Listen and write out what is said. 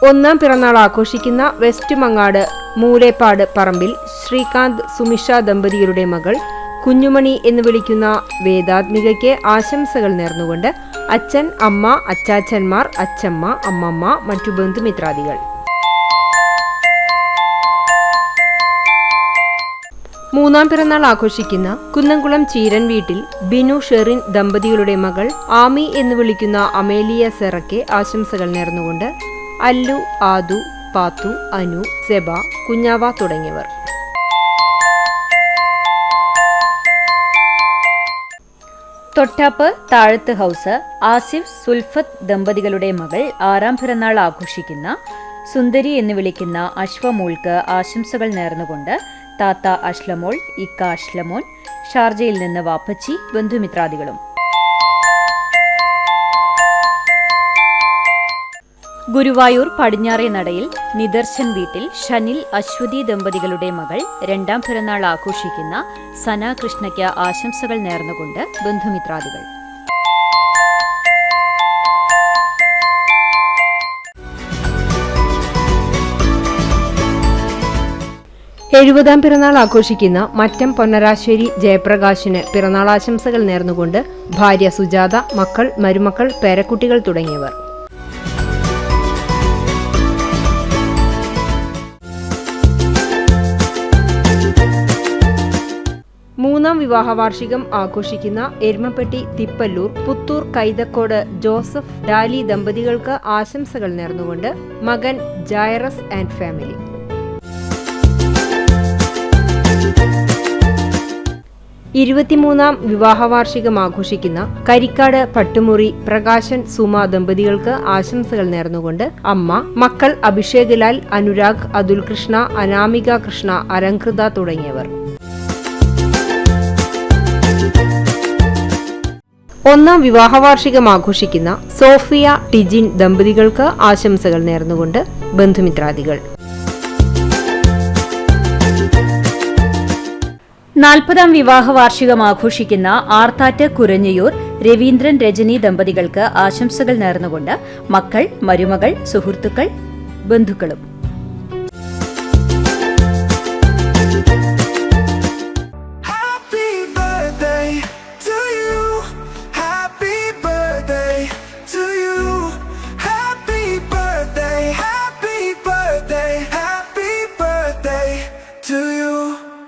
ഒന്നാം പിറന്നാൾ ആഘോഷിക്കുന്ന വെസ്റ്റ് മങ്ങാട് മൂലേപ്പാട് പറമ്പിൽ ശ്രീകാന്ത് സുമിഷ ദമ്പതികളുടെ മകൾ കുഞ്ഞുമണി എന്ന് വിളിക്കുന്ന വേദാത്മികയ്ക്ക് ആശംസകൾ നേർന്നുകൊണ്ട് അച്ഛൻ, അമ്മ, അച്ചാച്ചന്മാർ, അച്ചമ്മ, അമ്മമ്മ, മറ്റു ബന്ധുമിത്രാദികൾ. മൂന്നാം പിറന്നാൾ ആഘോഷിക്കുന്ന കുന്നംകുളം ചീരൻ വീട്ടിൽ ബിനു ഷെറിൻ ദമ്പതികളുടെ മകൾ ആമി എന്ന് വിളിക്കുന്ന അമേലിയ സെറയ്ക്ക് ആശംസകൾ നേർന്നുകൊണ്ട് അല്ലു, ആദു, പാത്തു, അനു, സെബ, കുഞ്ഞാവ തുടങ്ങിയവർ. തൊട്ടാപ്പ് താഴത്ത് ഹൗസ് ആസിഫ് സുൽഫത്ത് ദമ്പതികളുടെ മകൾ 6ാം പിറന്നാൾ ആഘോഷിക്കുന്ന സുന്ദരി എന്ന് വിളിക്കുന്ന അശ്വമോൾക്ക് ആശംസകൾ നേർന്നുകൊണ്ട് താത്ത അശ്ലമോൾ, ഇക്ക അശ്ലമോൻ, ഷാർജയിൽ നിന്ന് വാപ്പച്ചി, ബന്ധുമിത്രാദികളും. ഗുരുവായൂർ പടിഞ്ഞാറേ നടയിൽ നിദർശൻ വീട്ടിൽ ഷനിൽ, അശ്വതി ദമ്പതികളുടെ മകൾ 2ാം പിറന്നാൾ ആഘോഷിക്കുന്ന സന കൃഷ്ണയ്ക്ക് ആശംസകൾ നേർന്നുകൊണ്ട് ബന്ധുമിത്രാദികൾ. എഴുപതാം പിറന്നാൾ ആഘോഷിക്കുന്ന മറ്റം പൊന്നരാശ്ശേരി ജയപ്രകാശിന് പിറന്നാളാശംസകൾ നേർന്നുകൊണ്ട് ഭാര്യ സുജാത, മക്കൾ, മരുമക്കൾ, പേരക്കുട്ടികൾ തുടങ്ങിയവർ. മൂന്നാം വിവാഹ വാർഷികം ആഘോഷിക്കുന്ന എരുമപ്പെട്ടി തിപ്പല്ലൂർ പുത്തൂർ കൈതക്കോട് ജോസഫ് ഡാലി ദമ്പതികൾക്ക് ആശംസകൾ നേർന്നുകൊണ്ട് മകൻ ജൈറസ് ആൻഡ് ഫാമിലി. ഇരുപത്തിമൂന്നാം വിവാഹ വാർഷികം ആഘോഷിക്കുന്ന കരിക്കാട് പട്ടുമുറി പ്രകാശൻ, സുമ ദമ്പതികൾക്ക് ആശംസകൾ നേർന്നുകൊണ്ട് അമ്മ, മക്കൾ അഭിഷേക് ലാൽ, അനുരാഗ്, അതുൽ കൃഷ്ണ, അനാമിക കൃഷ്ണ, അലങ്കൃത തുടങ്ങിയവർ. ഒന്നാം വിവാഹ വാർഷികം ആഘോഷിക്കുന്ന സോഫിയ, ടിജിൻ ദമ്പതികൾക്ക് ആശംസകൾ നേർന്നുകൊണ്ട് ബന്ധുമിത്രാദികൾ. 40ാം വിവാഹ വാർഷികം ആഘോഷിക്കുന്ന ആർത്താറ്റ് കുരഞ്ഞയൂർ രവീന്ദ്രൻ, രജനി ദമ്പതികൾക്ക് ആശംസകൾ നേർന്നുകൊണ്ട് മക്കൾ, മരുമകൾ, സുഹൃത്തുക്കൾ, ബന്ധുക്കളും.